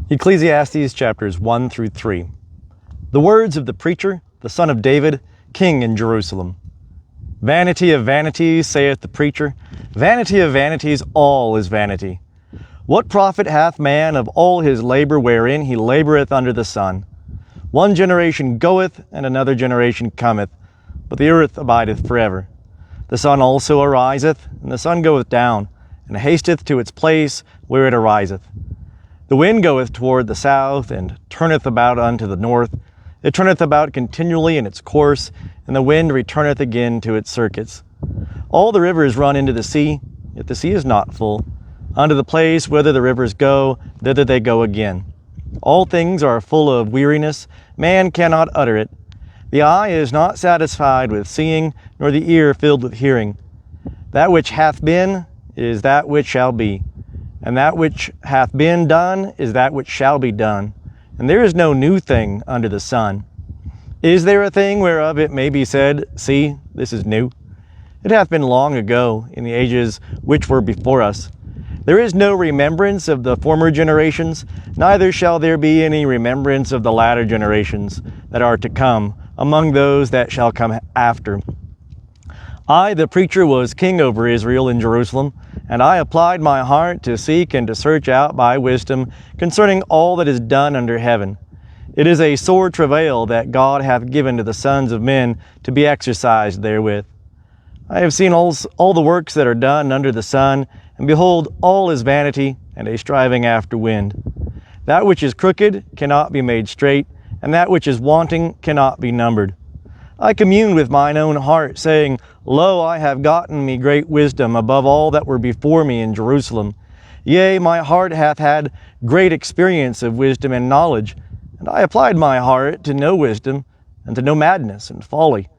Ecclesiastes chapters 1 through 3. The words of the preacher, the son of David, king in Jerusalem. Vanity of vanities, saith the preacher, vanity of vanities, all is vanity. What profit hath man of all his labor wherein he laboreth under the sun? One generation goeth, and another generation cometh, but the earth abideth forever. The sun also ariseth, and the sun goeth down, and hasteth to its place where it ariseth. The wind goeth toward the south, and turneth about unto the north. It turneth about continually in its course, and the wind returneth again to its circuits. All the rivers run into the sea, yet the sea is not full. Unto the place whither the rivers go, thither they go again. All things are full of weariness, man cannot utter it. The eye is not satisfied with seeing, nor the ear filled with hearing. That which hath been is that which shall be, and that which hath been done is that which shall be done. And there is no new thing under the sun. Is there a thing whereof it may be said, See, this is new? It hath been long ago, in the ages which were before us. There is no remembrance of the former generations, neither shall there be any remembrance of the latter generations that are to come, among those that shall come after. I, the preacher, was king over Israel in Jerusalem, and I applied my heart to seek and to search out by wisdom concerning all that is done under heaven. It is a sore travail that God hath given to the sons of men to be exercised therewith. I have seen all the works that are done under the sun, and behold, all is vanity and a striving after wind. That which is crooked cannot be made straight, and that which is wanting cannot be numbered. I communed with mine own heart, saying, Lo, I have gotten me great wisdom above all that were before me in Jerusalem. Yea, my heart hath had great experience of wisdom and knowledge, and I applied my heart to know wisdom, and to know madness and folly.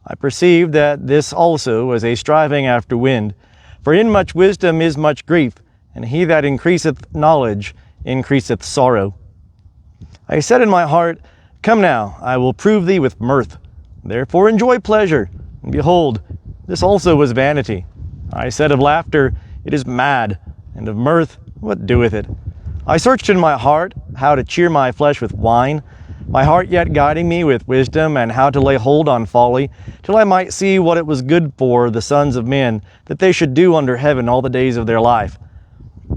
I perceived that this also was a striving after wind. For in much wisdom is much grief, and he that increaseth knowledge increaseth sorrow. I said in my heart, Come now, I will prove thee with mirth. Therefore enjoy pleasure. And behold, this also was vanity. I said of laughter, It is mad, and of mirth, what doeth it? I searched in my heart how to cheer my flesh with wine, my heart yet guiding me with wisdom, and how to lay hold on folly, till I might see what it was good for the sons of men, that they should do under heaven all the days of their life.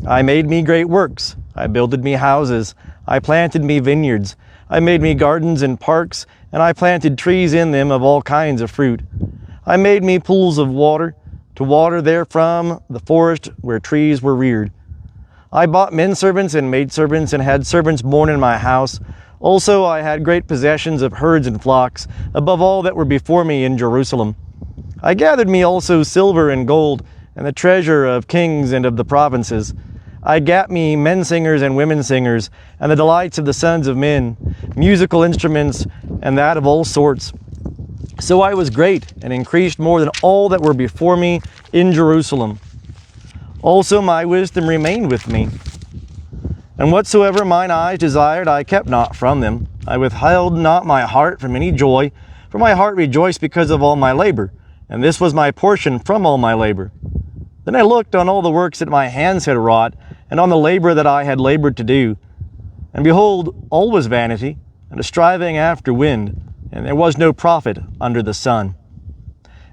I made me great works, I builded me houses, I planted me vineyards, I made me gardens and parks, and I planted trees in them of all kinds of fruit. I made me pools of water, to water therefrom the forest where trees were reared. I bought men servants and maidservants, and had servants born in my house. Also I had great possessions of herds and flocks, above all that were before me in Jerusalem. I gathered me also silver and gold, and the treasure of kings and of the provinces. I gat me men singers and women singers, and the delights of the sons of men, musical instruments, and that of all sorts. So I was great, and increased more than all that were before me in Jerusalem. Also my wisdom remained with me. And whatsoever mine eyes desired, I kept not from them. I withheld not my heart from any joy, for my heart rejoiced because of all my labor, and this was my portion from all my labor. Then I looked on all the works that my hands had wrought, and on the labor that I had labored to do. And behold, all was vanity, and a striving after wind, and there was no profit under the sun.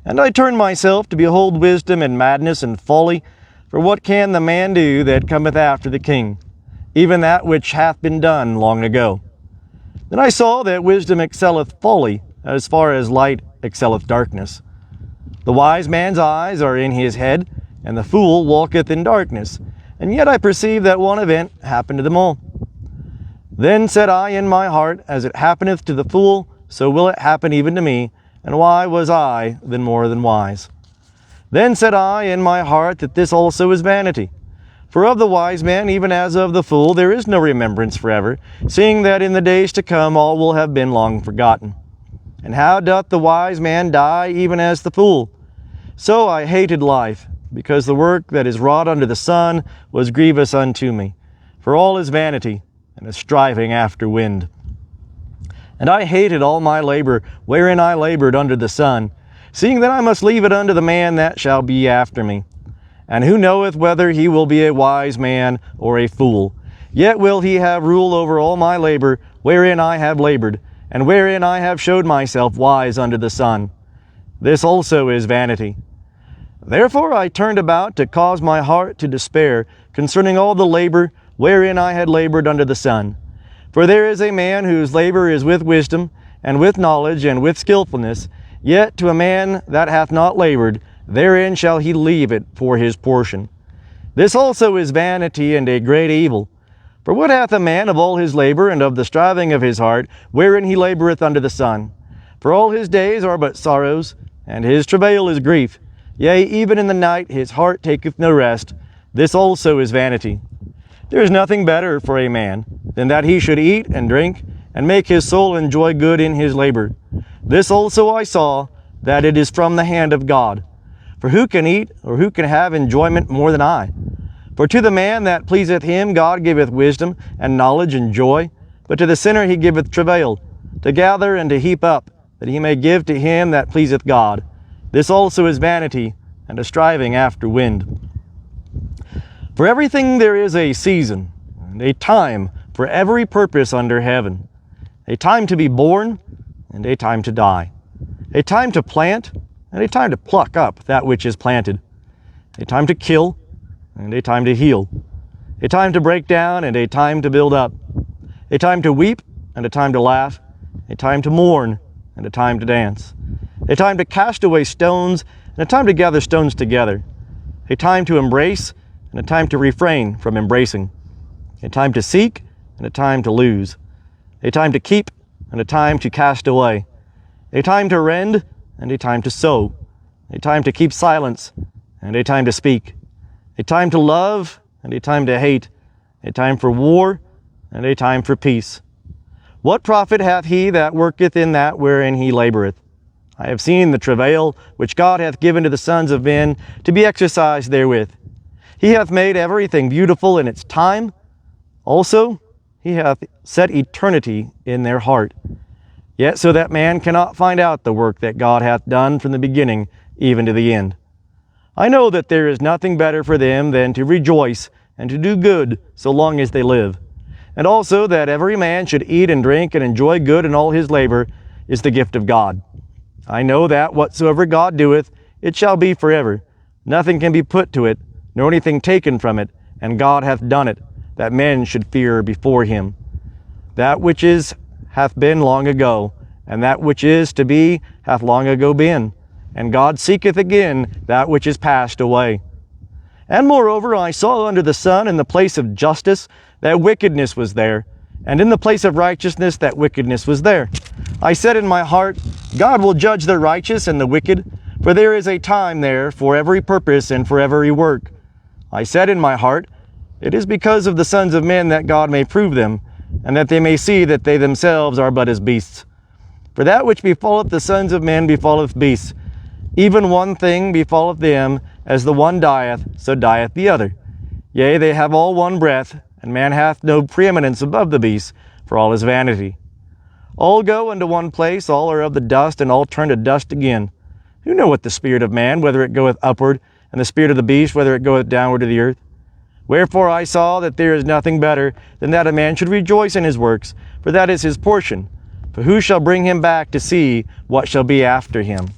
And I turned myself to behold wisdom and madness and folly, for what can the man do that cometh after the king? Even that which hath been done long ago. Then I saw that wisdom excelleth folly, as far as light excelleth darkness. The wise man's eyes are in his head, and the fool walketh in darkness. And yet I perceive that one event happened to them all. Then said I in my heart, As it happeneth to the fool, so will it happen even to me, and why was I then more than wise? Then said I in my heart that this also is vanity. For of the wise man, even as of the fool, there is no remembrance forever, seeing that in the days to come all will have been long forgotten. And how doth the wise man die even as the fool? So I hated life, because the work that is wrought under the sun was grievous unto me. For all is vanity, and a striving after wind. And I hated all my labor, wherein I labored under the sun, seeing that I must leave it unto the man that shall be after me. And who knoweth whether he will be a wise man or a fool? Yet will he have rule over all my labor, wherein I have labored, and wherein I have showed myself wise under the sun. This also is vanity. Therefore I turned about to cause my heart to despair concerning all the labor wherein I had labored under the sun. For there is a man whose labor is with wisdom, and with knowledge, and with skillfulness, yet to a man that hath not labored, therein shall he leave it for his portion. This also is vanity and a great evil. For what hath a man of all his labor and of the striving of his heart, wherein he laboureth under the sun? For all his days are but sorrows, and his travail is grief. Yea, even in the night his heart taketh no rest. This also is vanity. There is nothing better for a man than that he should eat and drink, and make his soul enjoy good in his labor. This also I saw, that it is from the hand of God. For who can eat, or who can have enjoyment more than I? For to the man that pleaseth him God giveth wisdom, and knowledge, and joy. But to the sinner he giveth travail, to gather and to heap up, that he may give to him that pleaseth God. This also is vanity, and a striving after wind. For everything there is a season, and a time for every purpose under heaven. A time to be born, and a time to die. A time to plant, and a time to pluck up that which is planted. A time to kill, and a time to heal. A time to break down, and a time to build up. A time to weep, and a time to laugh. A time to mourn, and a time to dance. A time to cast away stones, and a time to gather stones together. A time to embrace, and a time to refrain from embracing. A time to seek, and a time to lose. A time to keep, and a time to cast away. A time to rend, and a time to sow. A time to keep silence, and a time to speak. A time to love, and a time to hate. A time for war, and a time for peace. What profit hath he that worketh in that wherein he laboureth? I have seen the travail which God hath given to the sons of men to be exercised therewith. He hath made everything beautiful in its time. Also, he hath set eternity in their heart. Yet so that man cannot find out the work that God hath done from the beginning even to the end. I know that there is nothing better for them than to rejoice and to do good so long as they live. And also that every man should eat and drink and enjoy good in all his labor is the gift of God. I know that whatsoever God doeth, it shall be forever. Nothing can be put to it, nor anything taken from it, and God hath done it, that men should fear before him. That which is hath been long ago, and that which is to be hath long ago been, and God seeketh again that which is passed away. And moreover I saw under the sun in the place of justice that wickedness was there, and in the place of righteousness that wickedness was there. I said in my heart, God will judge the righteous and the wicked, for there is a time there for every purpose and for every work. I said in my heart, it is because of the sons of men that God may prove them, and that they may see that they themselves are but as beasts. For that which befalleth the sons of men befalleth beasts. Even one thing befalleth them, as the one dieth, so dieth the other. Yea, they have all one breath, and man hath no preeminence above the beasts, for all is vanity. All go unto one place, all are of the dust, and all turn to dust again. Who knoweth the spirit of man, whether it goeth upward, and the spirit of the beast, whether it goeth downward to the earth? Wherefore I saw that there is nothing better than that a man should rejoice in his works, for that is his portion. For who shall bring him back to see what shall be after him?